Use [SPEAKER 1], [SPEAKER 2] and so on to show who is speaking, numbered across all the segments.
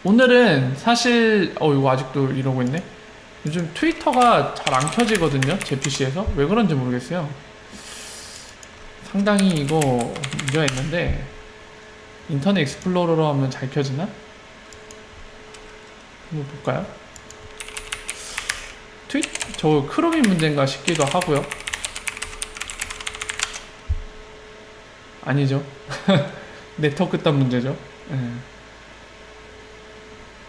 [SPEAKER 1] 오늘은 사실 이거 아직도 이러고 있네. 요즘 트위터가 잘 안 켜지거든요, 제 PC에서. 왜 그런지 모르겠어요. 상당히 이거 문제가 있는데, 인터넷 익스플로러로 하면 잘 켜지나? 한번 볼까요? 저 크롬이 문제인가 싶기도 하고요. 아니죠. 네트워크 딴 문제죠.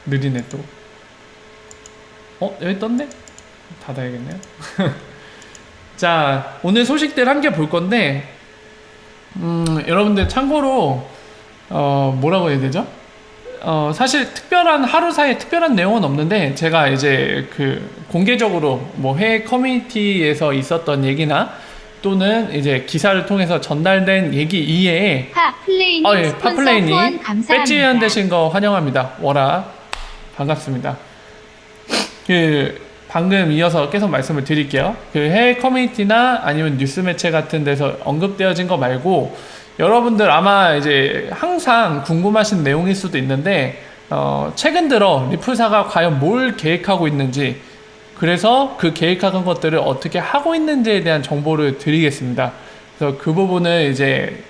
[SPEAKER 1] 느리네 또. 여기 떴네? 닫아야겠네요. 자, 오늘 소식들 함께 볼 건데, 여러분들 참고로 뭐라고 해야 되죠? 사실 특별한 하루 사이에 특별한 내용은 없는데, 제가 이제 공개적으로 뭐 해외 커뮤니티에서 있었던 얘기나 또는 이제 기사를 통해서 전달된 얘기 이외에 파플레이님 배지 회원되신 거 환영합니다. 워라 반갑습니다. 방금 이어서 계속 말씀을 드릴게요. 해외 커뮤니티나 아니면 뉴스 매체 같은 데서 언급되어진 거 말고, 여러분들 아마 이제 항상 궁금하신 내용일 수도 있는데, 최근 들어 리플사가 과연 뭘 계획하고 있는지, 그래서 그 계획한 것들을 어떻게 하고 있는지에 대한 정보를 드리겠습니다. 그래서 그 부분을 이제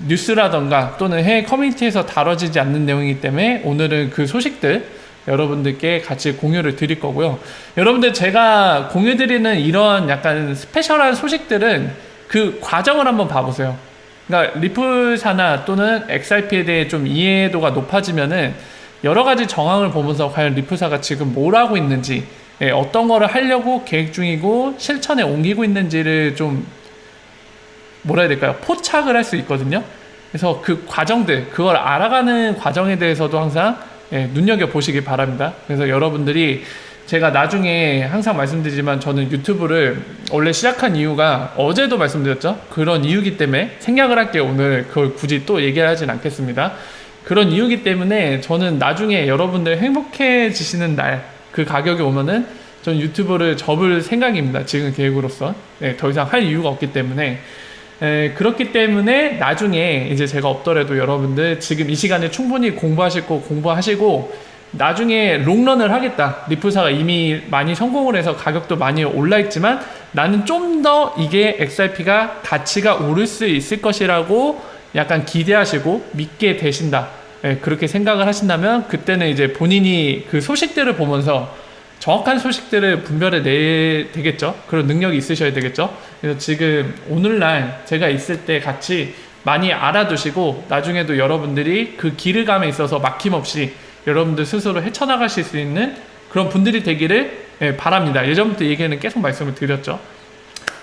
[SPEAKER 1] 뉴스라던가 또는 해외 커뮤니티에서 다뤄지지 않는 내용이기 때문에 오늘은 그 소식들 여러분들께 같이 공유를 드릴 거고요. 여러분들 제가 공유드리는 이런 약간 스페셜한 소식들은 그 과정을 한번 봐보세요. 그러니까 리플사나 또는 XRP에 대해 좀 이해도가 높아지면은 여러 가지 정황을 보면서 과연 리플사가 지금 뭘 하고 있는지, 어떤 거를 하려고 계획 중이고 실천에 옮기고 있는지를 좀 뭐라 해야 될까요? 포착을 할 수 있거든요. 그래서 그 과정들, 그걸 알아가는 과정에 대해서도 항상 눈여겨보시기 바랍니다. 그래서 여러분들이, 제가 나중에 항상 말씀드리지만 저는 유튜브를 원래 시작한 이유가 어제도 말씀드렸죠. 그런 이유기 때문에 생략을 할게요. 오늘 그걸 굳이 또 얘기를 하진 않겠습니다. 그런 이유기 때문에 저는 나중에 여러분들 행복해지시는 날, 그 가격이 오면은 전 유튜브를 접을 생각입니다. 지금 계획으로서. 더 이상 할 이유가 없기 때문에. 그렇기 때문에 나중에 이제 제가 없더라도 여러분들 지금 이 시간에 충분히 공부하시고 나중에 롱런을 하겠다. 리플사가 이미 많이 성공을 해서 가격도 많이 올라 있지만 나는 좀 더 이게 XRP가 가치가 오를 수 있을 것이라고 약간 기대하시고 믿게 되신다. 그렇게 생각을 하신다면 그때는 이제 본인이 그 소식들을 보면서 정확한 소식들을 분별해 내야 되겠죠. 그런 능력이 있으셔야 되겠죠. 그래서 지금 오늘날 제가 있을 때 같이 많이 알아두시고 나중에도 여러분들이 그 길을감에 있어서 막힘없이 여러분들 스스로 헤쳐나가실 수 있는 그런 분들이 되기를 바랍니다. 예전부터 얘기는 계속 말씀을 드렸죠.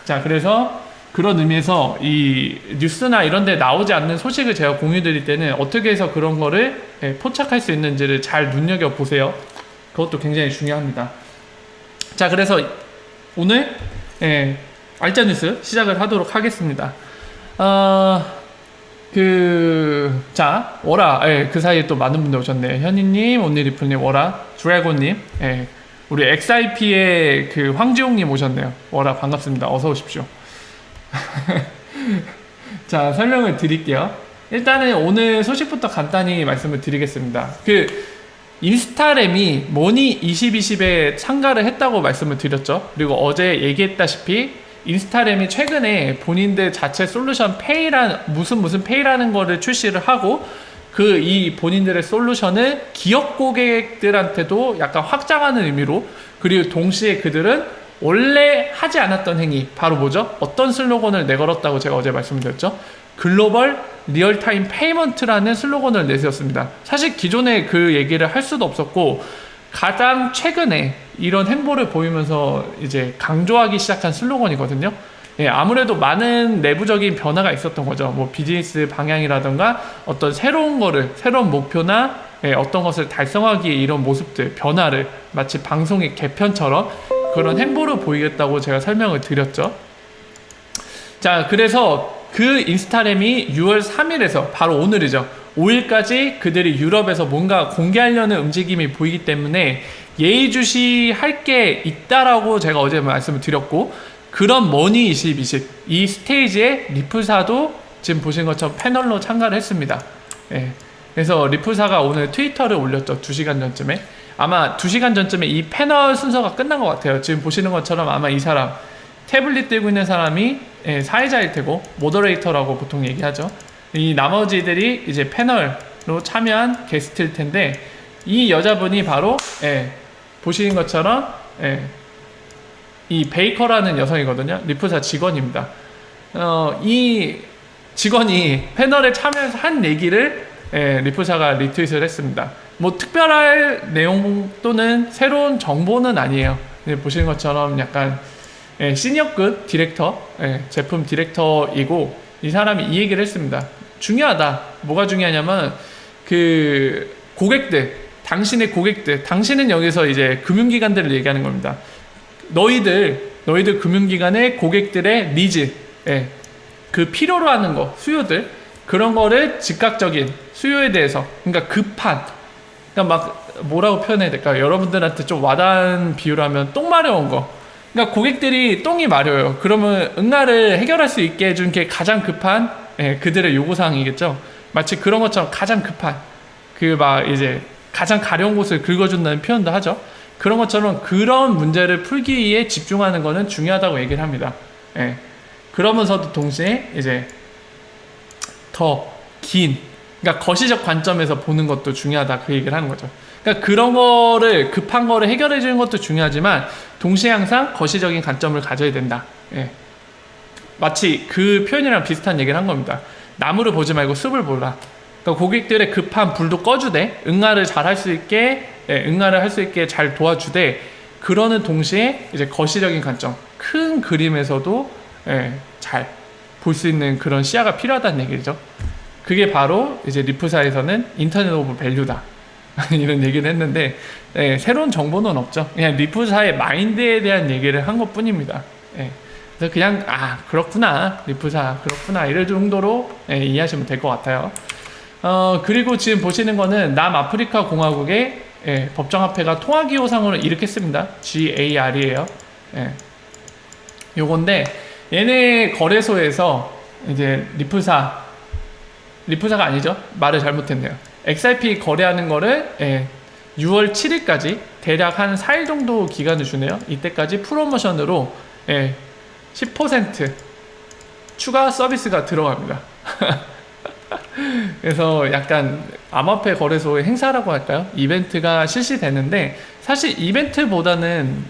[SPEAKER 1] 자, 그래서 그런 의미에서 이 뉴스나 이런 데 나오지 않는 소식을 제가 공유 드릴 때는 어떻게 해서 그런 거를 포착할 수 있는지를 잘 눈여겨보세요. 그것도 굉장히 중요합니다. 자, 그래서 오늘 알짜 뉴스 시작을 하도록 하겠습니다. 자, 워라, 그 사이에 또 많은 분들 오셨네요. 현희님, 온리리플님, 워라, 드래곤님, 우리 XIP의 그 황지용님 오셨네요. 워라, 반갑습니다. 어서 오십시오. 자, 설명을 드릴게요. 일단은 오늘 소식부터 간단히 말씀을 드리겠습니다. 인스타램이 모니 2020에 참가를 했다고 말씀을 드렸죠. 그리고 어제 얘기했다시피 인스타램이 최근에 본인들 자체 솔루션 무슨 페이라는 거를 출시를 하고 이 본인들의 솔루션을 기업 고객들한테도 약간 확장하는 의미로, 그리고 동시에 그들은 원래 하지 않았던 행위, 바로 뭐죠? 어떤 슬로건을 내걸었다고 제가 어제 말씀드렸죠? 글로벌 리얼타임 페이먼트라는 슬로건을 내세웠습니다. 사실 기존에 그 얘기를 할 수도 없었고 가장 최근에 이런 행보를 보이면서 이제 강조하기 시작한 슬로건이거든요. 아무래도 많은 내부적인 변화가 있었던 거죠. 뭐 비즈니스 방향이라던가 어떤 새로운 목표나 어떤 것을 달성하기 위해 이런 모습들, 변화를 마치 방송의 개편처럼 그런 행보를 보이겠다고 제가 설명을 드렸죠. 자, 그래서 그 인스타램이 6월 3일에서 바로 오늘이죠. 5일까지 그들이 유럽에서 뭔가 공개하려는 움직임이 보이기 때문에 예의주시할 게 있다라고 제가 어제 말씀을 드렸고, 그런 머니 2020 이 스테이지에 리플사도 지금 보신 것처럼 패널로 참가를 했습니다. 예. 그래서 리플사가 오늘 트위터를 올렸죠. 2시간 전쯤에. 아마 2시간 전쯤에 이 패널 순서가 끝난 것 같아요. 지금 보시는 것처럼 아마 이 사람 태블릿 들고 있는 사람이 사회자일 테고 모더레이터라고 보통 얘기하죠. 이 나머지들이 이제 패널로 참여한 게스트일 텐데 이 여자분이 바로 보시는 것처럼 이 베이커라는 여성이거든요. 리플사 직원입니다. 이 직원이 패널에 참여해서 한 얘기를 리플사가 리트윗을 했습니다. 뭐 특별할 내용 또는 새로운 정보는 아니에요. 보시는 것처럼 약간 시니어급 디렉터, 제품 디렉터이고 이 사람이 이 얘기를 했습니다. 중요하다. 뭐가 중요하냐면 그 고객들, 당신의 고객들, 당신은 여기서 이제 금융기관들을 얘기하는 겁니다. 너희들 금융기관의 고객들의 니즈, 그 필요로 하는 거, 수요들, 그런 거를 즉각적인 수요에 대해서, 그러니까 급한, 그러니까 막 뭐라고 표현해야 될까요? 여러분들한테 좀 와닿은 비유로 하면 똥 마려운 거. 그러니까 고객들이 똥이 마려워요. 그러면 응아를 해결할 수 있게 해준 게 가장 급한 그들의 요구사항이겠죠. 마치 그런 것처럼 가장 급한 그 막 이제 가장 가려운 곳을 긁어준다는 표현도 하죠. 그런 것처럼 그런 문제를 풀기 위해 집중하는 거는 중요하다고 얘기를 합니다. 그러면서도 동시에 이제 더 긴, 그러니까 거시적 관점에서 보는 것도 중요하다 그 얘기를 하는 거죠. 그러니까 그런 거를 급한 거를 해결해 주는 것도 중요하지만 동시에 항상 거시적인 관점을 가져야 된다. 마치 그 표현이랑 비슷한 얘기를 한 겁니다. 나무를 보지 말고 숲을 보라. 그러니까 고객들의 급한 불도 꺼주되 응아를 잘 할 수 있게 응아를 할 수 있게 잘 도와주되 그러는 동시에 이제 거시적인 관점, 큰 그림에서도 잘 볼 수 있는 그런 시야가 필요하다는 얘기죠. 그게 바로 이제 리플사에서는 인터넷 오브 밸류다 이런 얘기를 했는데 새로운 정보는 없죠. 그냥 리플사의 마인드에 대한 얘기를 한 것뿐입니다. 그래서 그냥 그렇구나, 리플사 그렇구나 이럴 정도로 이해하시면 될 것 같아요. 그리고 지금 보시는 거는 남아프리카 공화국의 법정화폐가 통화기호상으로 이렇게 씁니다. GAR이에요. 요건데 얘네 거래소에서 이제 리플사가 아니죠. 말을 잘못했네요. XRP 거래하는 거를 6월 7일까지 대략 한 4일 정도 기간을 주네요. 이때까지 프로모션으로 10% 추가 서비스가 들어갑니다. 그래서 약간 암호화폐 거래소의 행사라고 할까요? 이벤트가 실시되는데 사실 이벤트보다는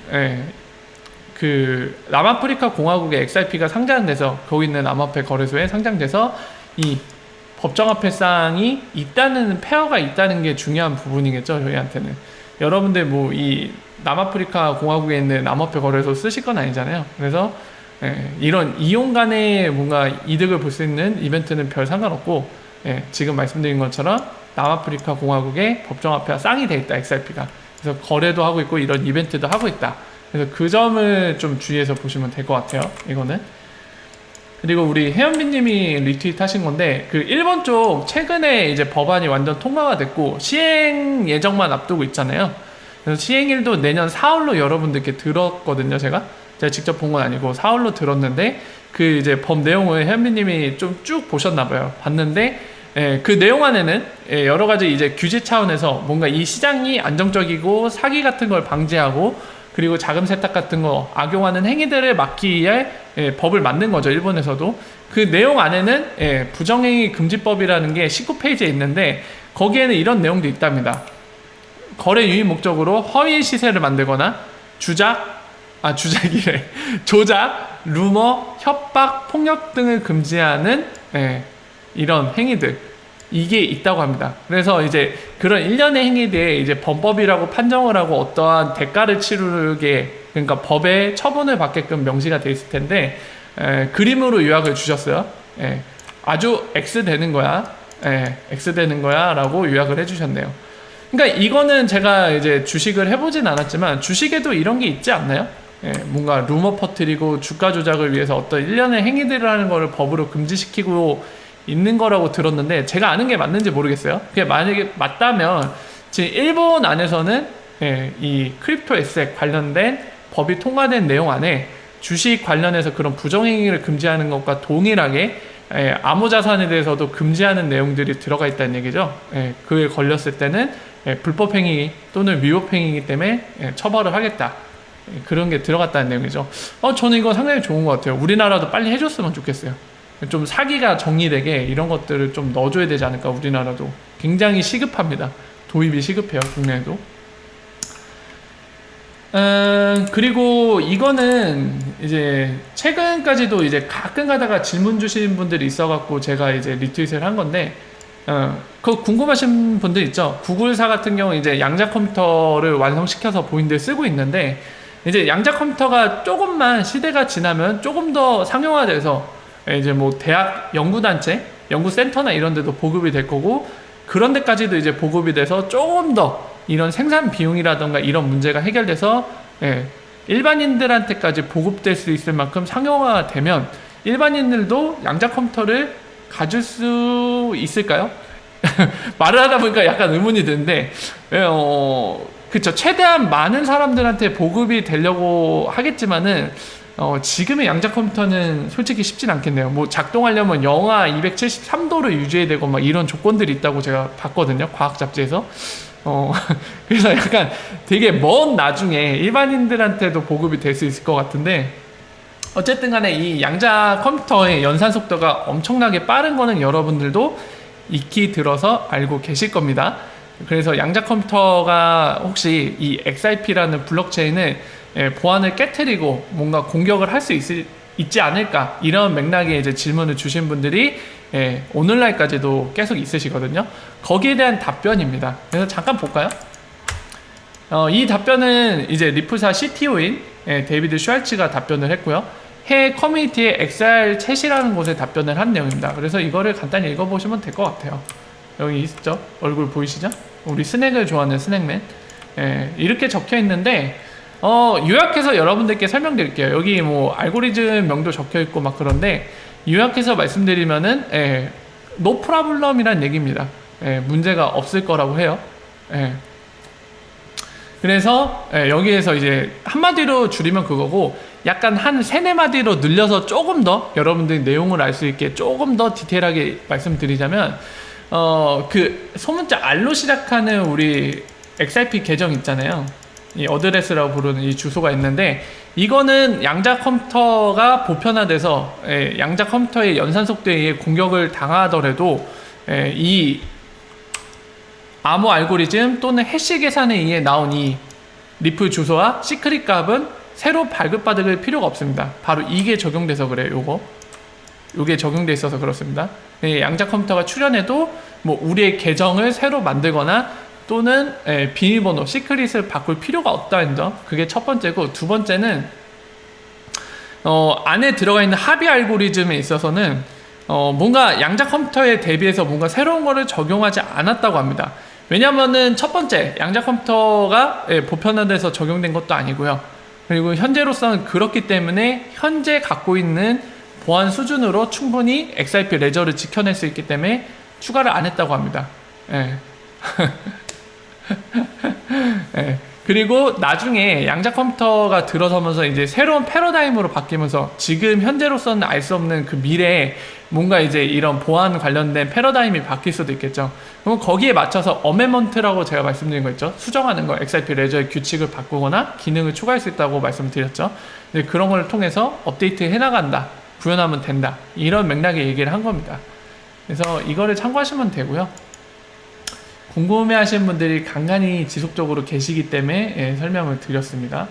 [SPEAKER 1] 그 남아프리카 공화국의 XRP가 상장돼서 거기 있는 암호화폐 거래소에 상장돼서 이 법정화폐상이 있다는 페어가 있다는 게 중요한 부분이겠죠. 저희한테는 여러분들 뭐 이 남아프리카 공화국에 있는 암호화폐 거래소 쓰실 건 아니잖아요. 그래서 이런 이용 간의 뭔가 이득을 볼 수 있는 이벤트는 별 상관없고 지금 말씀드린 것처럼 남아프리카 공화국의 법정화폐가 쌍이 돼 있다, XRP가. 그래서 거래도 하고 있고 이런 이벤트도 하고 있다. 그래서 그 점을 좀 주의해서 보시면 될 것 같아요. 이거는. 그리고 우리 혜연비님이 리트윗 하신 건데 그 일본 쪽 최근에 이제 법안이 완전 통과가 됐고 시행 예정만 앞두고 있잖아요. 그래서 시행일도 내년 4월로 여러분들께 들었거든요. 제가 직접 본 건 아니고 4월로 들었는데 그 이제 법 내용을 혜연비님이 좀 쭉 보셨나봐요. 봤는데 그 내용 안에는 여러 가지 이제 규제 차원에서 뭔가 이 시장이 안정적이고 사기 같은 걸 방지하고 그리고 자금 세탁 같은 거 악용하는 행위들을 막기 위해 법을 만든 거죠. 일본에서도. 그 내용 안에는 부정행위 금지법이라는 게 19페이지에 있는데 거기에는 이런 내용도 있답니다. 거래 유인 목적으로 허위 시세를 만들거나 주작이래. 조작, 루머, 협박, 폭력 등을 금지하는 이런 행위들. 이게 있다고 합니다. 그래서 이제 그런 일련의 행위에 이제 범법이라고 판정을 하고 어떠한 대가를 치르게, 그러니까 법에 처분을 받게끔 명시가 돼 있을 텐데 그림으로 요약을 주셨어요. 아주 X 되는 거야. X 되는 거야 라고 요약을 해주셨네요. 그러니까 이거는 제가 이제 주식을 해보진 않았지만 주식에도 이런 게 있지 않나요? 뭔가 루머 퍼뜨리고 주가 조작을 위해서 어떤 일련의 행위들을 하는 거를 법으로 금지시키고 있는 거라고 들었는데 제가 아는 게 맞는지 모르겠어요. 그게 만약에 맞다면 지금 일본 안에서는 이 크립토 에셋 관련된 법이 통과된 내용 안에 주식 관련해서 그런 부정행위를 금지하는 것과 동일하게 암호자산에 대해서도 금지하는 내용들이 들어가 있다는 얘기죠. 그에 걸렸을 때는 불법행위 또는 위법행위이기 때문에 처벌을 하겠다. 그런 게 들어갔다는 내용이죠. 저는 이거 상당히 좋은 것 같아요. 우리나라도 빨리 해줬으면 좋겠어요. 좀 사기가 정리되게 이런 것들을 좀 넣어줘야 되지 않을까. 우리나라도 굉장히 시급합니다. 도입이 시급해요, 국내에도. 그리고 이거는 이제 최근까지도 이제 가끔 가다가 질문 주신 분들이 있어갖고 제가 이제 리트윗을 한 건데, 그거 궁금하신 분들 있죠? 구글사 같은 경우 이제 양자 컴퓨터를 완성시켜서 본인들 쓰고 있는데, 이제 양자 컴퓨터가 조금만 시대가 지나면 조금 더 상용화돼서 이제 뭐 대학 연구단체, 연구센터나 이런 데도 보급이 될 거고, 그런 데까지도 이제 보급이 돼서 조금 더 이런 생산 비용이라던가 이런 문제가 해결돼서 일반인들한테까지 보급될 수 있을 만큼 상용화가 되면 일반인들도 양자 컴퓨터를 가질 수 있을까요? 말을 하다 보니까 약간 의문이 드는데, 그쵸. 최대한 많은 사람들한테 보급이 되려고 하겠지만은, 지금의 양자 컴퓨터는 솔직히 쉽진 않겠네요. 뭐 작동하려면 영하 273도를 유지해야 되고 막 이런 조건들이 있다고 제가 봤거든요. 과학 잡지에서. 그래서 약간 되게 먼 나중에 일반인들한테도 보급이 될 수 있을 것 같은데, 어쨌든 간에 이 양자 컴퓨터의 연산 속도가 엄청나게 빠른 거는 여러분들도 익히 들어서 알고 계실 겁니다. 그래서 양자 컴퓨터가 혹시 이 XRP라는 블록체인을 보안을 깨트리고 뭔가 공격을 할 수 있지 않을까, 이런 맥락의 이제 질문을 주신 분들이 오늘날까지도 계속 있으시거든요. 거기에 대한 답변입니다. 그래서 잠깐 볼까요? 이 답변은 이제 리플사 CTO인 데이비드 슈왈츠가 답변을 했고요. 해외 커뮤니티의 XR 챗이라는 곳에 답변을 한 내용입니다. 그래서 이거를 간단히 읽어보시면 될 것 같아요. 여기 있죠? 얼굴 보이시죠? 우리 스낵을 좋아하는 스낵맨. 이렇게 적혀 있는데, 요약해서 여러분들께 설명드릴게요. 여기 뭐 알고리즘 명도 적혀 있고 막 그런데, 요약해서 말씀드리면은 no problem이란 얘기입니다. 문제가 없을 거라고 해요. 그래서 여기에서 이제 한마디로 줄이면 그거고, 약간 한 3-4마디로 늘려서 조금 더 여러분들이 내용을 알 수 있게 조금 더 디테일하게 말씀드리자면, 그 소문자 R로 시작하는 우리 XRP 계정 있잖아요. 이 어드레스라고 부르는 이 주소가 있는데, 이거는 양자 컴퓨터가 보편화돼서 양자 컴퓨터의 연산 속도에 의해 공격을 당하더라도 이 암호 알고리즘 또는 해시 계산에 의해 나온 이 리플 주소와 시크릿 값은 새로 발급받을 필요가 없습니다. 바로 이게 적용돼서 그래요. 요게 적용돼 있어서 그렇습니다. 양자 컴퓨터가 출현해도 뭐 우리의 계정을 새로 만들거나 또는 비밀번호, 시크릿을 바꿀 필요가 없다는 점, 그게 첫 번째고, 두 번째는 안에 들어가 있는 합의 알고리즘에 있어서는 뭔가 양자 컴퓨터에 대비해서 뭔가 새로운 거를 적용하지 않았다고 합니다. 왜냐면은 첫 번째, 양자 컴퓨터가 보편화돼서 적용된 것도 아니고요. 그리고 현재로서는 그렇기 때문에 현재 갖고 있는 보안 수준으로 충분히 XRP 레저를 지켜낼 수 있기 때문에 추가를 안 했다고 합니다. 그리고 나중에 양자 컴퓨터가 들어서면서 이제 새로운 패러다임으로 바뀌면서 지금 현재로서는 알 수 없는 그 미래에 뭔가 이제 이런 보안 관련된 패러다임이 바뀔 수도 있겠죠. 그럼 거기에 맞춰서 어메먼트라고 제가 말씀드린 거 있죠. 수정하는 거, XRP 레저의 규칙을 바꾸거나 기능을 추가할 수 있다고 말씀드렸죠. 그런 걸 통해서 업데이트 해나간다, 구현하면 된다, 이런 맥락의 얘기를 한 겁니다. 그래서 이거를 참고하시면 되고요. 궁금해하시는 분들이 간간히 지속적으로 계시기 때문에 설명을 드렸습니다.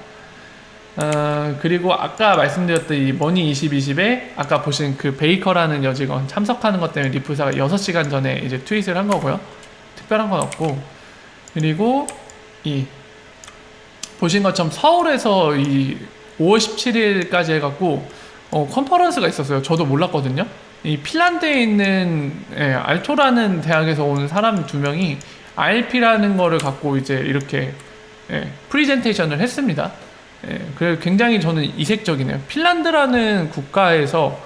[SPEAKER 1] 그리고 아까 말씀드렸던 이 머니2020에 아까 보신 그 베이커라는 여직원 참석하는 것 때문에 리플사가 6시간 전에 이제 트윗을 한 거고요. 특별한 건 없고, 그리고 이 보신 것처럼 서울에서 이 5월 17일까지 해갖고 컨퍼런스가 있었어요. 저도 몰랐거든요. 이 핀란드에 있는 알토라는 대학에서 온 사람 2명이 RP라는 거를 갖고 이제 이렇게 프리젠테이션을 했습니다. 그래서 굉장히 저는 이색적이네요. 핀란드라는 국가에서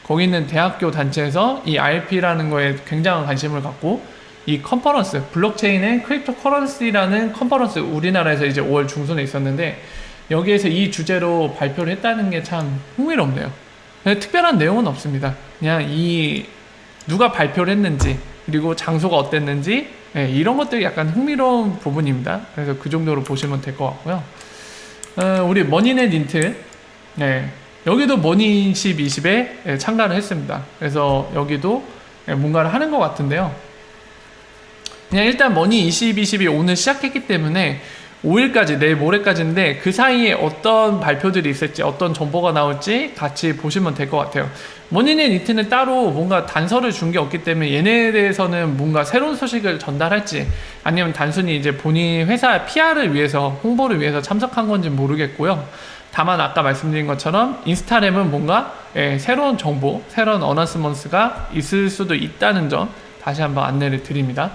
[SPEAKER 1] 거기 있는 대학교 단체에서 이 RP라는 거에 굉장한 관심을 갖고 이 컨퍼런스, 블록체인 앤 크립토 커런시라는 컨퍼런스, 우리나라에서 이제 5월 중순에 있었는데, 여기에서 이 주제로 발표를 했다는 게 참 흥미롭네요. 특별한 내용은 없습니다. 그냥 이 누가 발표를 했는지 그리고 장소가 어땠는지 이런 것들이 약간 흥미로운 부분입니다. 그래서 그 정도로 보시면 될 것 같고요. 우리 머니넷 인트 여기도 머니20 20에 참가를 했습니다. 그래서 여기도 뭔가를 하는 것 같은데요. 그냥 일단 머니 20 20이 오늘 시작했기 때문에 5일까지 내일 모레까지인데 그 사이에 어떤 발표들이 있을지 어떤 정보가 나올지 같이 보시면 될 것 같아요. 머니넷 인트는 따로 뭔가 단서를 준 게 없기 때문에 얘네에 대해서는 뭔가 새로운 소식을 전달할지 아니면 단순히 이제 본인 회사 PR을 위해서 홍보를 위해서 참석한 건지 모르겠고요. 다만 아까 말씀드린 것처럼 인스타램은 뭔가 새로운 정보, 새로운 어나스먼스가 있을 수도 있다는 점 다시 한번 안내를 드립니다.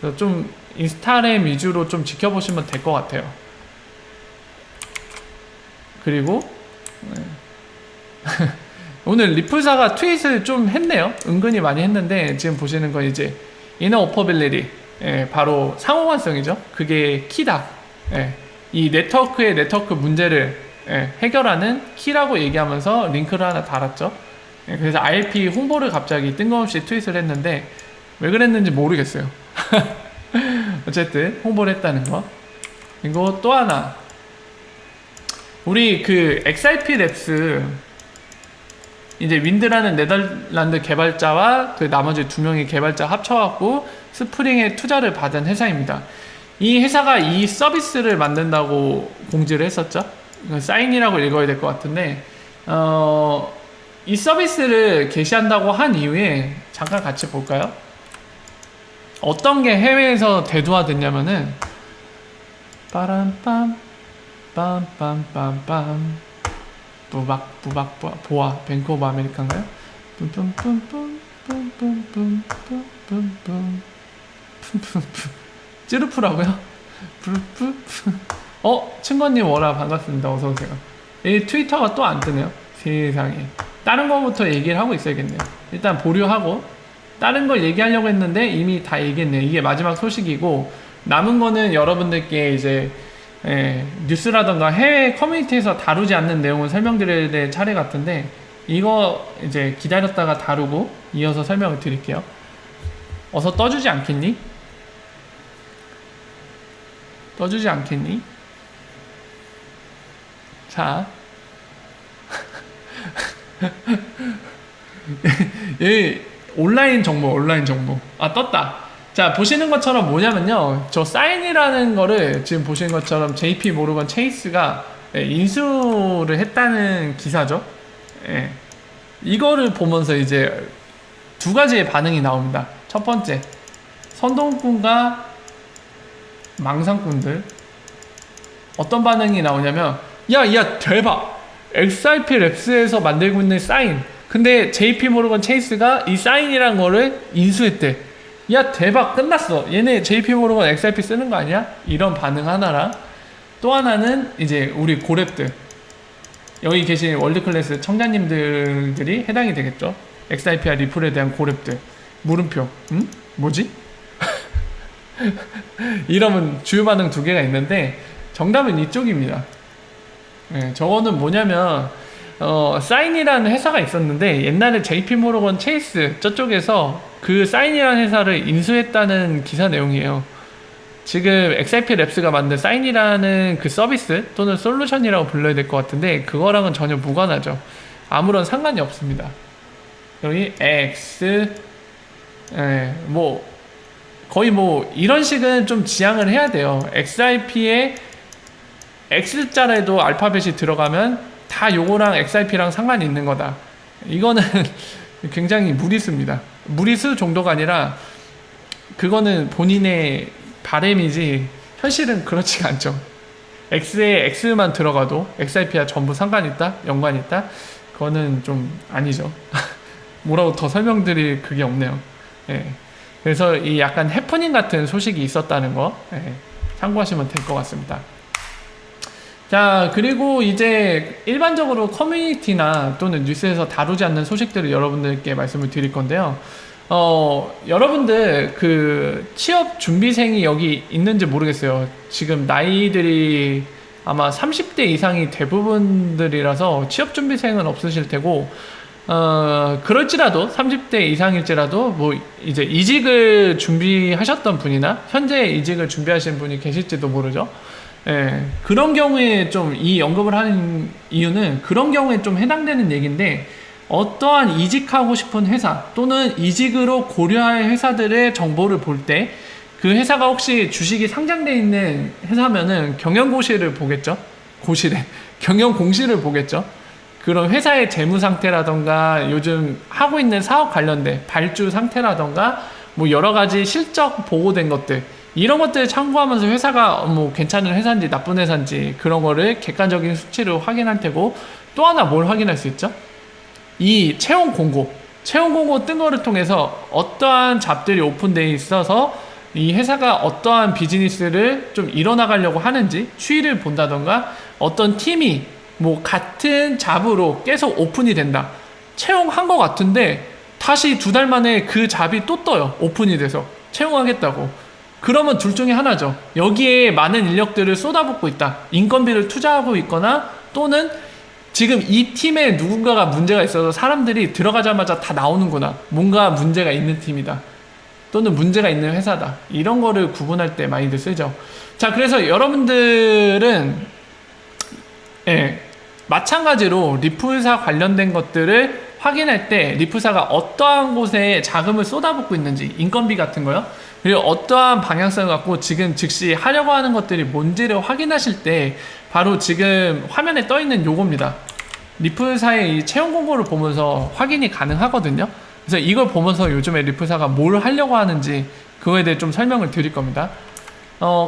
[SPEAKER 1] 그래서 좀 인스타램 위주로 좀 지켜보시면 될 것 같아요. 그리고 오늘 리플사가 트윗을 좀 했네요. 은근히 많이 했는데 지금 보시는 건 이제 인어오퍼빌리티 바로 상호관성이죠. 그게 키다. 이 네트워크의 네트워크 문제를 해결하는 키라고 얘기하면서 링크를 하나 달았죠. 그래서 RP 홍보를 갑자기 뜬금없이 트윗을 했는데 왜 그랬는지 모르겠어요. 어쨌든 홍보를 했다는 거. 그리고 또 하나 우리 그 XRP 랩스 이제 윈드라는 네덜란드 개발자와 그 나머지 2명의 개발자 합쳐갖고 스프링에 투자를 받은 회사입니다. 이 회사가 이 서비스를 만든다고 공지를 했었죠. 사인이라고 읽어야 될 것 같은데 이 서비스를 게시한다고 한 이후에 잠깐 같이 볼까요? 어떤 게 해외에서 대두화됐냐면은 빠람빰 빰빰빰빰 부박 보아 뱅크 오브 아메리카인가요? 뿜뿜뿜뿜뿜뿜뿜뿜뿜뿜 찌르프라고요? 친구님 워라 반갑습니다. 어서오세요. 이 트위터가 또 안 뜨네요. 세상에. 다른 거부터 얘기를 하고 있어야겠네요. 일단 보류하고 다른 걸 얘기하려고 했는데 이미 다 얘기했네요. 이게 마지막 소식이고 남은 거는 여러분들께 이제 뉴스라던가 해외 커뮤니티에서 다루지 않는 내용을 설명드려야 될 차례 같은데 이거 이제 기다렸다가 다루고 이어서 설명을 드릴게요. 어서 떠주지 않겠니? 떠주지 않겠니? 자 온라인 정보 떴다. 자 보시는 것처럼 뭐냐면요, 저 사인이라는 거를 지금 보시는 것처럼 JP 모르건 체이스가 인수를 했다는 기사죠. 이거를 보면서 이제 두 가지의 반응이 나옵니다. 첫 번째, 선동꾼과 망상꾼들. 어떤 반응이 나오냐면 야 대박, XRP 랩스에서 만들고 있는 사인, 근데 JP 모르건 체이스가 이 사인이란 거를 인수했대. 야 대박, 끝났어, 얘네 JP 모르건 XRP 쓰는 거 아니야? 이런 반응 하나랑 또 하나는 이제 우리 고랩들, 여기 계신 월드클래스 청자님들이 해당이 되겠죠. XRP와 리플에 대한 고랩들. 물음표. 응? 뭐지? 이러면 주요 반응 두 개가 있는데 정답은 이쪽입니다. 저거는 뭐냐면 사인이라는 회사가 있었는데 옛날에 JP 모르건 체이스 저쪽에서 그 사인이라는 회사를 인수했다는 기사 내용이에요. 지금 XRP 랩스가 만든 사인이라는 그 서비스 또는 솔루션이라고 불러야 될 것 같은데 그거랑은 전혀 무관하죠. 아무런 상관이 없습니다. 여기 X 뭐 거의 뭐 이런 식은 좀 지향을 해야 돼요. XRP에 X자라도 알파벳이 들어가면 다 요거랑 XRP랑 상관이 있는 거다. 이거는 굉장히 무리수입니다. 무리수 정도가 아니라 그거는 본인의 바램이지 현실은 그렇지가 않죠. X에 X만 들어가도 XRP와 전부 상관 있다? 연관 있다? 그거는 좀 아니죠. 뭐라고 더 설명드릴 그게 없네요. 그래서 이 약간 해프닝 같은 소식이 있었다는 거 참고하시면 될 것 같습니다. 자, 그리고 이제 일반적으로 커뮤니티나 또는 뉴스에서 다루지 않는 소식들을 여러분들께 말씀을 드릴 건데요. 여러분들 그 취업 준비생이 여기 있는지 모르겠어요. 지금 나이들이 아마 30대 이상이 대부분들이라서 취업준비생은 없으실 테고, 그럴지라도 30대 이상일지라도 뭐 이제 이직을 준비하셨던 분이나 현재 이직을 준비하시는 분이 계실지도 모르죠. 예, 그런 경우에 좀 이 언급을 하는 이유는 그런 경우에 좀 해당되는 얘기인데, 어떠한 이직하고 싶은 회사 또는 이직으로 고려할 회사들의 정보를 볼 때 그 회사가 혹시 주식이 상장되어 있는 회사면은 경영고시를 보겠죠. 고시래. 경영공시를 보겠죠. 그런 회사의 재무 상태라던가 요즘 하고 있는 사업 관련된 발주 상태라던가 뭐 여러 가지 실적 보고된 것들, 이런 것들을 참고하면서 회사가 뭐 괜찮은 회사인지 나쁜 회사인지 그런 거를 객관적인 수치로 확인할 테고, 또 하나 뭘 확인할 수 있죠? 이 채용 공고 뜬 거를 통해서 어떠한 잡들이 오픈되어 있어서 이 회사가 어떠한 비즈니스를 좀 이뤄나가려고 하는지 추이를 본다던가, 어떤 팀이 뭐 같은 잡으로 계속 오픈이 된다. 채용한 것 같은데 다시 2달 만에 그 잡이 또 떠요. 오픈이 돼서 채용하겠다고. 그러면 둘 중에 하나죠. 여기에 많은 인력들을 쏟아붓고 있다. 인건비를 투자하고 있거나, 또는 지금 이 팀에 누군가가 문제가 있어서 사람들이 들어가자마자 다 나오는구나. 뭔가 문제가 있는 팀이다. 또는 문제가 있는 회사다. 이런 거를 구분할 때 많이들 쓰죠. 자, 그래서 여러분들은 마찬가지로 리플사 관련된 것들을 확인할 때 리플사가 어떠한 곳에 자금을 쏟아붓고 있는지, 인건비 같은 거요. 그리고 어떠한 방향성을 갖고 지금 즉시 하려고 하는 것들이 뭔지를 확인하실 때 바로 지금 화면에 떠 있는 요겁니다. 리플사의 이 채용 공고를 보면서 확인이 가능하거든요. 그래서 이걸 보면서 요즘에 리플사가 뭘 하려고 하는지 그거에 대해 좀 설명을 드릴 겁니다.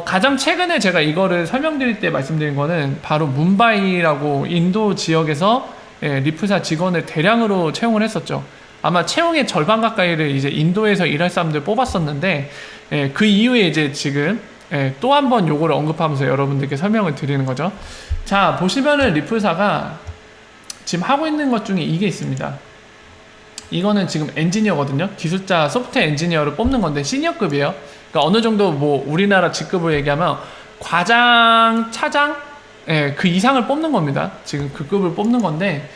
[SPEAKER 1] 가장 최근에 제가 이거를 설명드릴 때 말씀드린 거는 바로 뭄바이라고 인도 지역에서 리플사 직원을 대량으로 채용을 했었죠. 아마 채용의 절반 가까이를 이제 인도에서 일할 사람들 뽑았었는데, 그 이후에 이제 지금 또 한 번 요거를 언급하면서 여러분들께 설명을 드리는 거죠. 자, 보시면은 리플사가 지금 하고 있는 것 중에 이게 있습니다. 이거는 지금 엔지니어거든요. 기술자 소프트웨어 엔지니어를 뽑는 건데 시니어급이에요. 그러니까 어느 정도 뭐 우리나라 직급을 얘기하면 과장, 차장, 그 이상을 뽑는 겁니다. 지금 그 급을 뽑는 건데,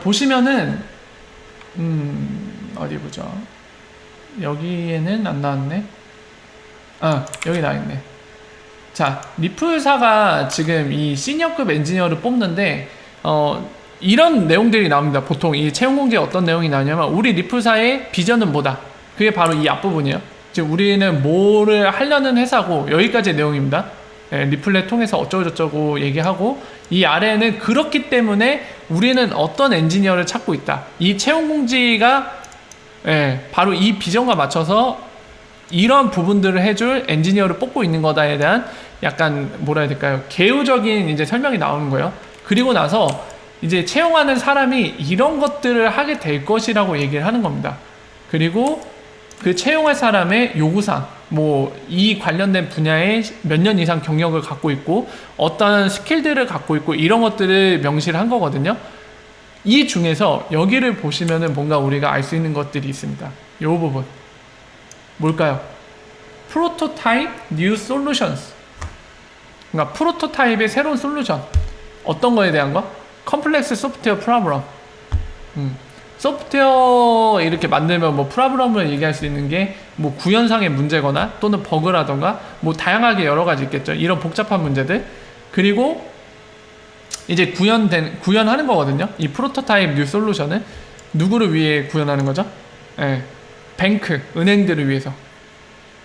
[SPEAKER 1] 보시면은 어디 보죠. 여기에는 안 나왔네. 여기 나와있네. 자, 리플사가 지금 이 시니어급 엔지니어를 뽑는데 이런 내용들이 나옵니다. 보통 이 채용 공지에 어떤 내용이 나오냐면, 우리 리플사의 비전은 뭐다. 그게 바로 이 앞부분이에요. 지금 우리는 뭐를 하려는 회사고, 여기까지의 내용입니다. 리플렛 통해서 어쩌고저쩌고 얘기하고, 이 아래에는 그렇기 때문에 우리는 어떤 엔지니어를 찾고 있다. 이 채용 공지가 바로 이 비전과 맞춰서 이런 부분들을 해줄 엔지니어를 뽑고 있는 거다에 대한 약간 뭐라 해야 될까요? 개요적인 이제 설명이 나오는 거예요. 그리고 나서 이제 채용하는 사람이 이런 것들을 하게 될 것이라고 얘기를 하는 겁니다. 그리고 그 채용할 사람의 요구사항, 뭐 이 관련된 분야에 몇 년 이상 경력을 갖고 있고 어떤 스킬들을 갖고 있고 이런 것들을 명시를 한 거거든요. 이 중에서 여기를 보시면은 뭔가 우리가 알 수 있는 것들이 있습니다. 요 부분 뭘까요? 프로토타입 뉴 솔루션스. 그러니까 프로토타입의 새로운 솔루션. 어떤 거에 대한 거? 컴플렉스 소프트웨어 프로블럼. 소프트웨어 이렇게 만들면 뭐 프로블럼을 얘기할 수 있는 게 뭐 구현상의 문제거나 또는 버그라던가 뭐 다양하게 여러 가지 있겠죠. 이런 복잡한 문제들. 그리고 이제 구현하는 거거든요. 이 프로토타입 뉴 솔루션은 누구를 위해 구현하는 거죠? 뱅크, 은행들을 위해서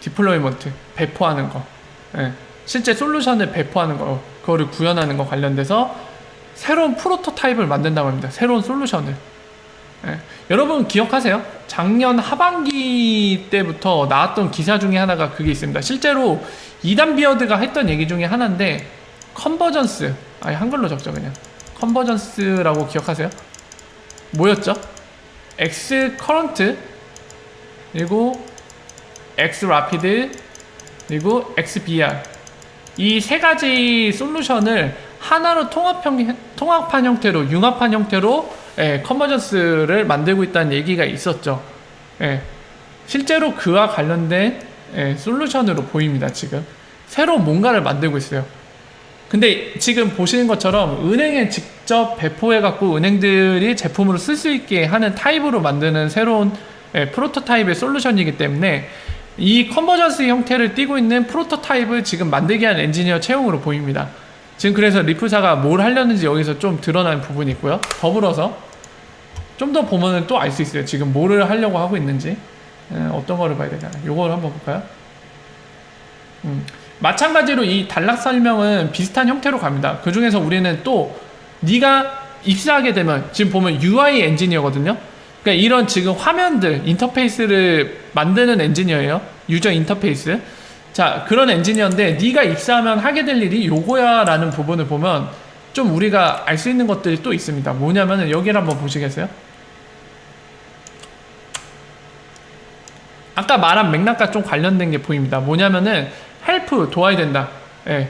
[SPEAKER 1] 디플로이먼트, 배포하는 거. 실제 솔루션을 배포하는 거, 그거를 구현하는 거 관련돼서 새로운 프로토타입을 만든다고 합니다. 새로운 솔루션을. 여러분 기억하세요? 작년 하반기 때부터 나왔던 기사 중에 하나가 그게 있습니다. 실제로 이단 비어드가 했던 얘기 중에 하나인데, 컨버전스, 한글로 적죠 그냥. 컨버전스라고 기억하세요? 뭐였죠? X 커런트, 그리고 X 라피드, 그리고 XBR. 이 세 가지 솔루션을 하나로 통합한 형태로, 융합한 형태로 컨버전스를 만들고 있다는 얘기가 있었죠. 실제로 그와 관련된 솔루션으로 보입니다. 지금 새로 뭔가를 만들고 있어요. 근데 지금 보시는 것처럼 은행에 직접 배포해갖고 은행들이 제품으로 쓸 수 있게 하는 타입으로 만드는 새로운 프로토타입의 솔루션이기 때문에 이 컨버전스 형태를 띠고 있는 프로토타입을 지금 만들게 한 엔지니어 채용으로 보입니다. 지금 그래서 리프사가 뭘 하려는지 여기서 좀 드러나는 부분이 있고요. 더불어서 좀 더 보면은 또 알 수 있어요. 지금 뭐를 하려고 하고 있는지. 어떤 거를 봐야 되나. 요걸 한번 볼까요? 마찬가지로 이 단락 설명은 비슷한 형태로 갑니다. 그 중에서 우리는 또 네가 입사하게 되면 지금 보면 UI 엔지니어거든요. 그러니까 이런 지금 화면들 인터페이스를 만드는 엔지니어예요. 유저 인터페이스. 자, 그런 엔지니어인데 네가 입사하면 하게 될 일이 요거야 라는 부분을 보면 좀 우리가 알 수 있는 것들이 또 있습니다. 뭐냐면은 여기를 한번 보시겠어요? 아까 말한 맥락과 좀 관련된 게 보입니다. 뭐냐면은 헬프 도와야 된다. 예.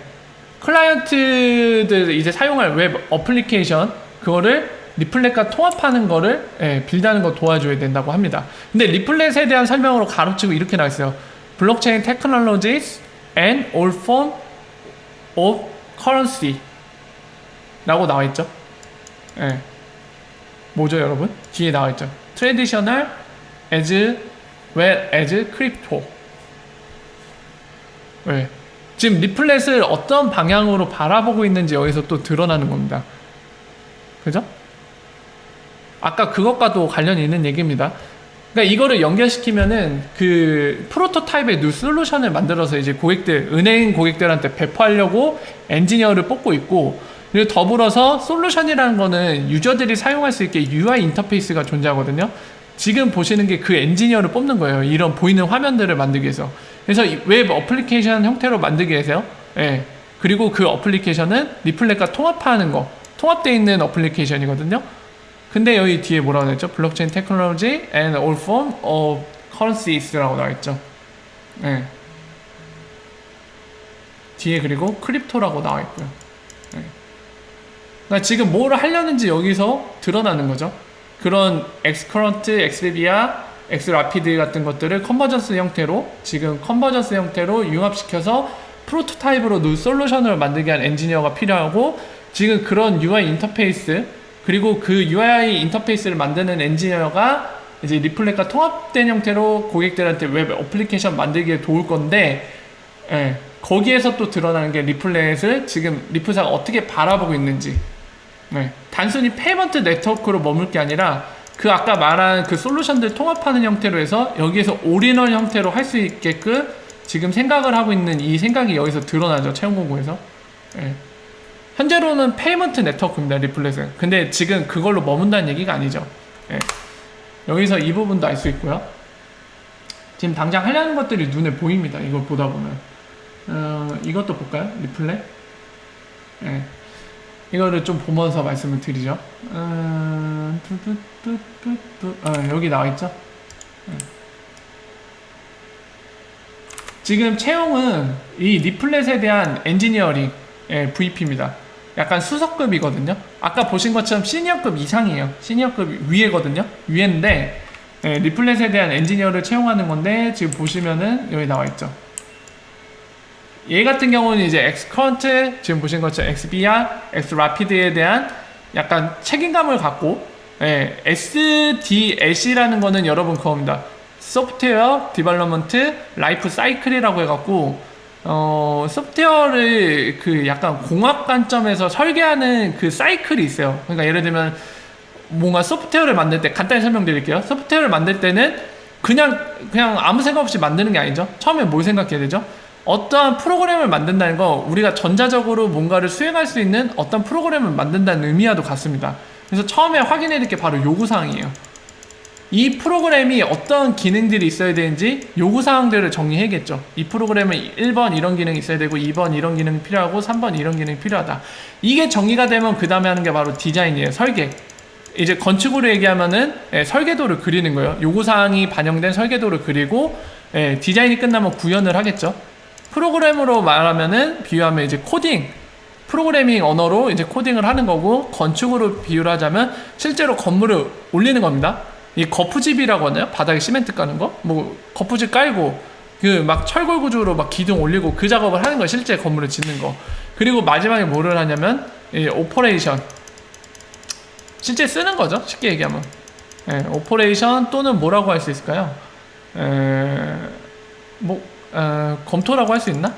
[SPEAKER 1] 클라이언트들 이제 사용할 웹 어플리케이션 그거를 리플렛과 통합하는 거를 빌드하는 거 도와줘야 된다고 합니다. 근데 리플렛에 대한 설명으로 가로치고 이렇게 나와있어요. 블록체인 technologies and all form of currency 라고 나와있죠. 예. 뭐죠 여러분? 뒤에 나와있죠. traditional as well as crypto. 네. 지금 리플렛을 어떤 방향으로 바라보고 있는지 여기서 또 드러나는 겁니다. 그죠? 아까 그것과도 관련이 있는 얘기입니다. 그러니까 이거를 연결시키면은 그 프로토타입의 뉴 솔루션을 만들어서 이제 고객들, 은행 고객들한테 배포하려고 엔지니어를 뽑고 있고, 그리고 더불어서 솔루션이라는 거는 유저들이 사용할 수 있게 UI 인터페이스가 존재하거든요. 지금 보시는 게 그 엔지니어를 뽑는 거예요. 이런 보이는 화면들을 만들기 위해서. 그래서 웹 어플리케이션 형태로 만들기 위해서요. 예. 그리고 그 어플리케이션은 리플렛과 통합하는 거, 통합되어 있는 어플리케이션이거든요. 근데 여기 뒤에 뭐라고 했죠? 블록체인 테크놀로지 and all form of currencies라고 나와있죠. 예. 뒤에 그리고 크립토라고 나와있고요. 예. 그러니까 지금 뭘 하려는지 여기서 드러나는 거죠. 그런 엑스커런트, 엑스리비아, 엑스라피드 같은 것들을 컨버전스 형태로 지금 컨버전스 형태로 융합시켜서 프로토타입으로 뉴 솔루션을 만들게 한 엔지니어가 필요하고, 지금 그런 UI 인터페이스 그리고 그 UI 인터페이스를 만드는 엔지니어가 이제 리플렛과 통합된 형태로 고객들한테 웹 어플리케이션 만들기에 도울 건데, 예, 거기에서 또 드러나는 게 리플렛을 지금 리플사가 어떻게 바라보고 있는지. 네, 단순히 페이먼트 네트워크로 머물 게 아니라 그 아까 말한 그 솔루션들 통합하는 형태로 해서 여기에서 올인원 형태로 할 수 있게끔 지금 생각을 하고 있는 이 생각이 여기서 드러나죠. 채용공고에서. 네. 현재로는 페이먼트 네트워크입니다. 리플렛은. 근데 지금 그걸로 머문다는 얘기가 아니죠. 네. 여기서 이 부분도 알 수 있고요. 지금 당장 하려는 것들이 눈에 보입니다. 이걸 보다 보면. 이것도 볼까요? 리플렛. 네. 이거를 좀 보면서 말씀을 드리죠. 여기 나와있죠. 지금 채용은 이 리플렛에 대한 엔지니어링 VP입니다. 약간 수석급이거든요. 아까 보신 것처럼 시니어급 이상이에요. 시니어급 위에거든요. 위에인데 리플렛에 대한 엔지니어를 채용하는 건데, 지금 보시면은 여기 나와있죠. 얘 같은 경우는 이제 엑스커런트, 지금 보신 것처럼 엑스비아, 엑스라피드에 대한 약간 책임감을 갖고, SDLC라는 거는 여러분 그겁니다. 소프트웨어 디벨롭먼트 라이프 사이클이라고 해갖고, 소프트웨어를 그 약간 공학 관점에서 설계하는 그 사이클이 있어요. 그러니까 예를 들면 뭔가 소프트웨어를 만들 때 간단히 설명드릴게요. 소프트웨어를 만들 때는 그냥 아무 생각 없이 만드는 게 아니죠. 처음에 뭘 생각해야 되죠? 어떠한 프로그램을 만든다는 거, 우리가 전자적으로 뭔가를 수행할 수 있는 어떤 프로그램을 만든다는 의미와도 같습니다. 그래서 처음에 확인해야 될 게 바로 요구사항이에요. 이 프로그램이 어떤 기능들이 있어야 되는지 요구사항들을 정리해야겠죠. 이 프로그램은 1번 이런 기능이 있어야 되고 2번 이런 기능이 필요하고 3번 이런 기능이 필요하다. 이게 정리가 되면 그 다음에 하는 게 바로 디자인이에요. 설계. 이제 건축으로 얘기하면은 설계도를 그리는 거예요. 요구사항이 반영된 설계도를 그리고 디자인이 끝나면 구현을 하겠죠. 프로그램으로 말하면은 비유하면 이제 코딩, 프로그래밍 언어로 이제 코딩을 하는 거고, 건축으로 비유를 하자면 실제로 건물을 올리는 겁니다. 이 거푸집이라고 하나요? 바닥에 시멘트 까는 거? 뭐 거푸집 깔고 그 막 철골 구조로 막 기둥 올리고 그 작업을 하는 거예요. 실제 건물을 짓는 거. 그리고 마지막에 뭐를 하냐면 이 오퍼레이션, 실제 쓰는 거죠, 쉽게 얘기하면. 오퍼레이션 또는 뭐라고 할 수 있을까요? 검토라고 할 수 있나?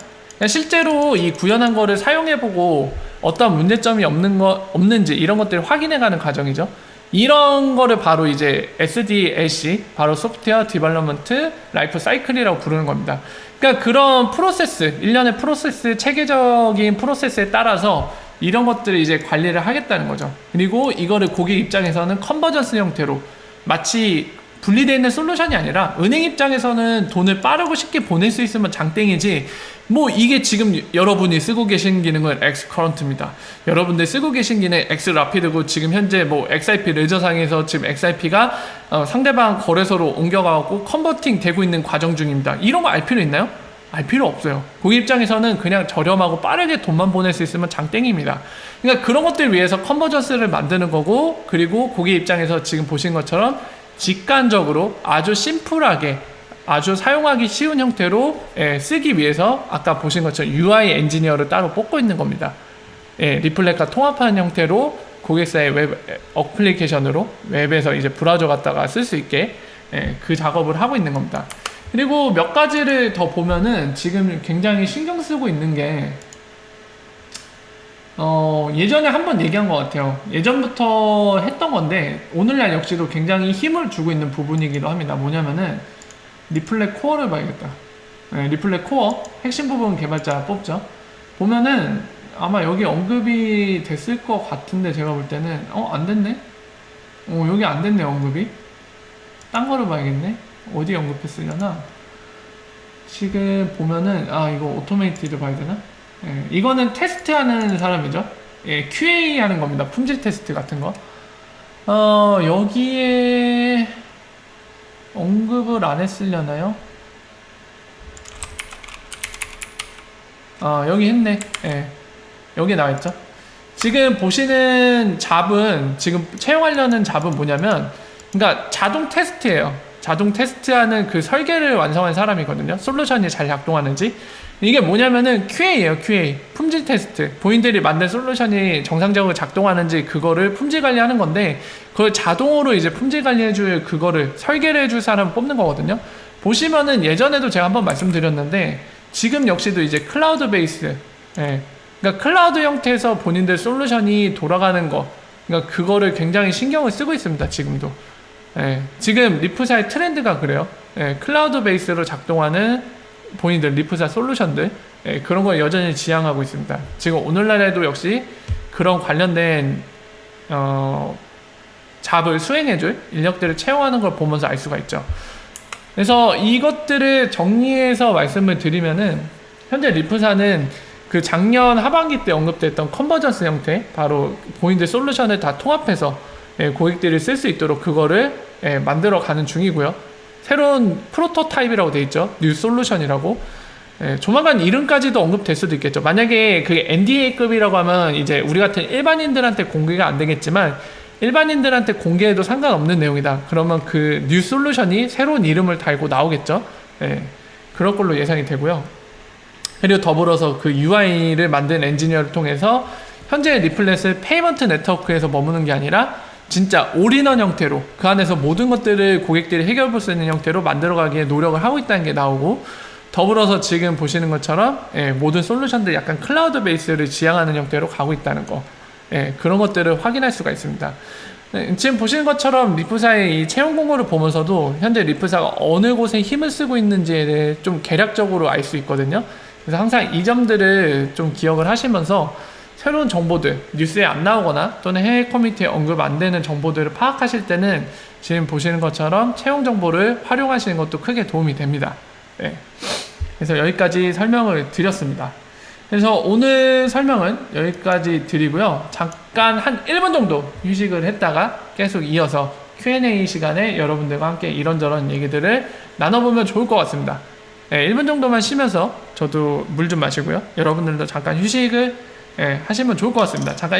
[SPEAKER 1] 실제로 이 구현한 거를 사용해보고 어떤 문제점이 없는지 이런 것들을 확인해가는 과정이죠. 이런 거를 바로 이제 SDLC, 바로 소프트웨어 디벨롭먼트 라이프 사이클이라고 부르는 겁니다. 그러니까 그런 프로세스, 일련의 프로세스, 체계적인 프로세스에 따라서 이런 것들을 이제 관리를 하겠다는 거죠. 그리고 이거를 고객 입장에서는 컨버전스 형태로, 마치 분리되어 있는 솔루션이 아니라 은행 입장에서는 돈을 빠르고 쉽게 보낼 수 있으면 장땡이지, 뭐 이게 지금 여러분이 쓰고 계신 기능은 X 커런트입니다. 여러분들 쓰고 계신 기능 X 라피드고, 지금 현재 뭐 XIP 레저상에서 지금 XIP가 상대방 거래소로 옮겨가고 컨버팅 되고 있는 과정 중입니다. 이런 거 알 필요 있나요? 알 필요 없어요. 고객 입장에서는 그냥 저렴하고 빠르게 돈만 보낼 수 있으면 장땡입니다. 그러니까 그런 것들 위해서 컨버전스를 만드는 거고, 그리고 고객 입장에서 지금 보신 것처럼 직관적으로 아주 심플하게, 아주 사용하기 쉬운 형태로 쓰기 위해서 아까 보신 것처럼 UI 엔지니어를 따로 뽑고 있는 겁니다. 리플렛과 통합하는 형태로 고객사의 웹 어플리케이션으로 웹에서 이제 브라우저 갖다가 쓸 수 있게 그 작업을 하고 있는 겁니다. 그리고 몇 가지를 더 보면은 지금 굉장히 신경 쓰고 있는 게, 예전에 한번 얘기한 것 같아요. 예전부터 했던 건데 오늘날 역시도 굉장히 힘을 주고 있는 부분이기도 합니다. 뭐냐면은 리플렛 코어를 봐야겠다. 리플렛 코어 핵심 부분 개발자 뽑죠. 보면은 아마 여기 언급이 됐을 것 같은데, 제가 볼 때는 안 됐네. 여기 안 됐네, 언급이. 딴 거를 봐야겠네. 어디 언급했으려나. 지금 보면은 이거 오토메이티드 봐야 되나? 이거는 테스트하는 사람이죠. QA 하는 겁니다. 품질 테스트 같은 거. 여기에 언급을 안 했으려나요? 여기 했네. 여기 나와있죠. 지금 보시는 잡은, 지금 채용하려는 잡은 뭐냐면, 그러니까 자동 테스트예요. 자동 테스트하는 그 설계를 완성한 사람이거든요. 솔루션이 잘 작동하는지. 이게 뭐냐면은 QA예요, QA. 품질 테스트. 본인들이 만든 솔루션이 정상적으로 작동하는지 그거를 품질 관리하는 건데, 그걸 자동으로 이제 품질 관리해줄, 그거를 설계를 해줄 사람을 뽑는 거거든요. 보시면은 예전에도 제가 한번 말씀드렸는데, 지금 역시도 이제 클라우드 베이스, 그러니까 클라우드 형태에서 본인들 솔루션이 돌아가는 거, 그러니까 그거를 굉장히 신경을 쓰고 있습니다, 지금도. 지금 리프사의 트렌드가 그래요. 클라우드 베이스로 작동하는 본인들 리프사 솔루션들, 그런 걸 여전히 지향하고 있습니다. 지금 오늘날에도 역시 그런 관련된 잡을 수행해줄 인력들을 채용하는 걸 보면서 알 수가 있죠. 그래서 이것들을 정리해서 말씀을 드리면은, 현재 리프사는 그 작년 하반기 때 언급됐던 컨버전스 형태, 바로 본인들 솔루션을 다 통합해서 고객들이 쓸 수 있도록 그거를 만들어가는 중이고요. 새로운 프로토타입이라고 돼 있죠. 뉴 솔루션이라고. 조만간 이름까지도 언급될 수도 있겠죠. 만약에 그게 NDA급이라고 하면 이제 우리 같은 일반인들한테 공개가 안 되겠지만, 일반인들한테 공개해도 상관없는 내용이다. 그러면 그 뉴 솔루션이 새로운 이름을 달고 나오겠죠. 그럴 걸로 예상이 되고요. 그리고 더불어서 그 UI를 만든 엔지니어를 통해서 현재 리플렛을 페이먼트 네트워크에서 머무는 게 아니라 진짜 올인원 형태로, 그 안에서 모든 것들을 고객들이 해결해 볼 수 있는 형태로 만들어가기에 노력을 하고 있다는 게 나오고, 더불어서 지금 보시는 것처럼 모든 솔루션들 약간 클라우드 베이스를 지향하는 형태로 가고 있다는 거, 그런 것들을 확인할 수가 있습니다. 지금 보시는 것처럼 리프사의 이 채용 공고를 보면서도 현재 리프사가 어느 곳에 힘을 쓰고 있는지에 대해 좀 개략적으로 알 수 있거든요. 그래서 항상 이 점들을 좀 기억을 하시면서 새로운 정보들, 뉴스에 안 나오거나 또는 해외 커뮤니티에 언급 안 되는 정보들을 파악하실 때는 지금 보시는 것처럼 채용 정보를 활용하시는 것도 크게 도움이 됩니다. 그래서 여기까지 설명을 드렸습니다. 그래서 오늘 설명은 여기까지 드리고요. 잠깐 한 1분 정도 휴식을 했다가 계속 이어서 Q&A 시간에 여러분들과 함께 이런저런 얘기들을 나눠보면 좋을 것 같습니다. 1분 정도만 쉬면서 저도 물 좀 마시고요. 여러분들도 잠깐 휴식을 하시면 좋을 것 같습니다. 잠깐